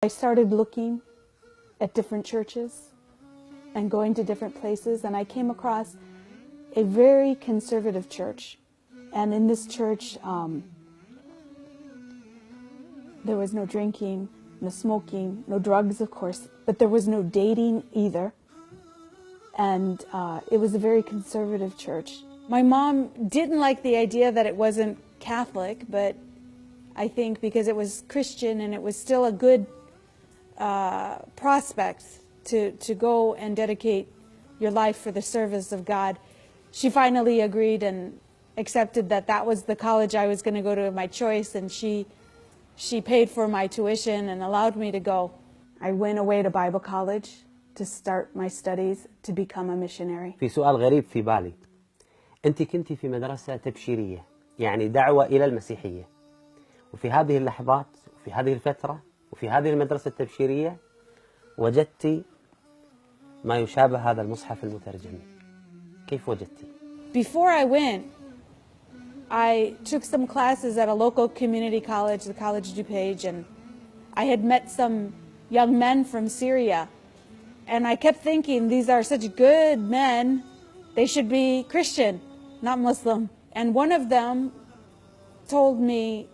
I started looking at different churches and going to different places, and I came across a very conservative church. And in this church, there was no drinking, no smoking, no drugs, of course, but there was no dating either. And it was a very conservative church. My mom didn't like the idea that it wasn't Catholic, but I think because it was Christian and it was still a good prospect to go and dedicate your life for the service of God, she finally agreed and accepted that that was the college I was going to go to, my choice, and she paid for my tuition and allowed me to go. I went away to Bible college to start my studies to become a missionary. في سؤال غريب في بالي. أنت كنت في مدرسة تبشيرية، يعني دعوة إلى المسيحية. وفي هذه اللحظات، وفي هذه الفترة، وفي هذه المدرسة التبشيرية وجدت ما يشابه هذا المصحف المترجم. كيف وجدتي؟ Before I went, I took some classes at a local community college, the College DuPage, and I had met some young men from Syria. And I kept thinking, these are such good men, they should be Christian, not Muslim. And one of them told me,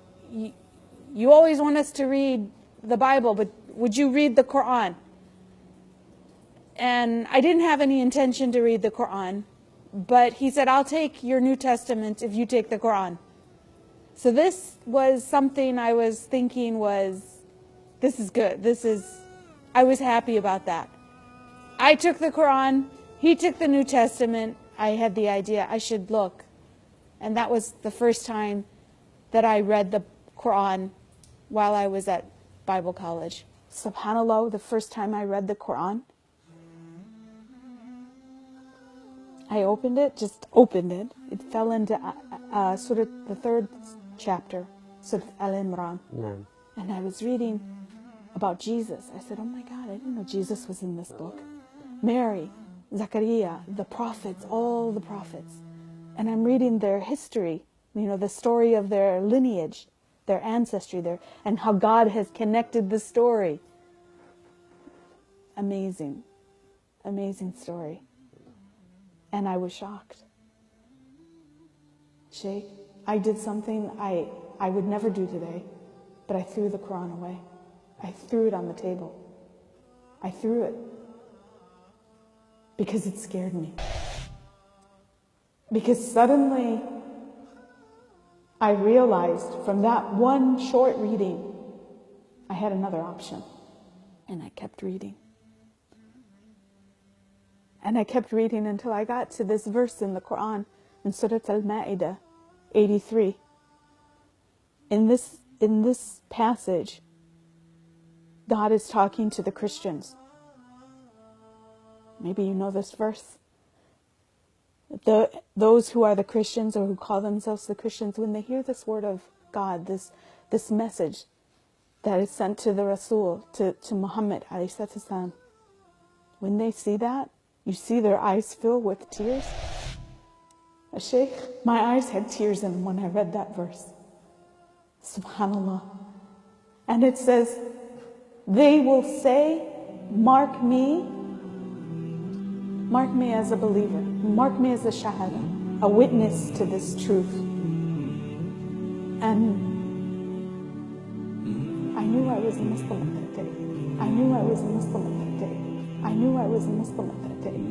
you always want us to read the Bible, but would you read the Quran? And I didn't have any intention to read the Quran, but he said, I'll take your New Testament if you take the Quran. So this was something I was thinking this is good. I was happy about that. I took the Quran, he took the New Testament. I had the idea I should look. And that was the first time that I read the Quran while I was at Bible college. SubhanAllah, the first time I read the Quran, I opened it, just opened it. It fell into Surah, the 3rd chapter, Surah Al-Imran. نعم. And I was reading about Jesus. I said, oh my God, I didn't know Jesus was in this book. Mary, Zachariah, the prophets, all the prophets. And I'm reading their history, the story of their lineage, their ancestry, and how God has connected the story. Amazing, amazing story. And I was shocked. Sheikh, I did something I would never do today, but I threw the Quran away. I threw it on the table. I threw it because it scared me. Because suddenly I realized from that one short reading, I had another option. And I kept reading. And I kept reading until I got to this verse in the Quran, in Surah Al-Ma'idah 83. In this passage, God is talking to the Christians. Maybe you know this verse. Those who are the Christians or who call themselves the Christians, when they hear this word of God, this message that is sent to the Rasul, to Muhammad ﷺ, when they see that, you see their eyes fill with tears. Sheikh, my eyes had tears in them when I read that verse. SubhanAllah. And it says, they will say, mark me as a believer, mark me as a shahada, a witness to this truth. And I knew I was a Muslim at that day. I knew I was a Muslim at that day. I knew I was a Muslim at that day.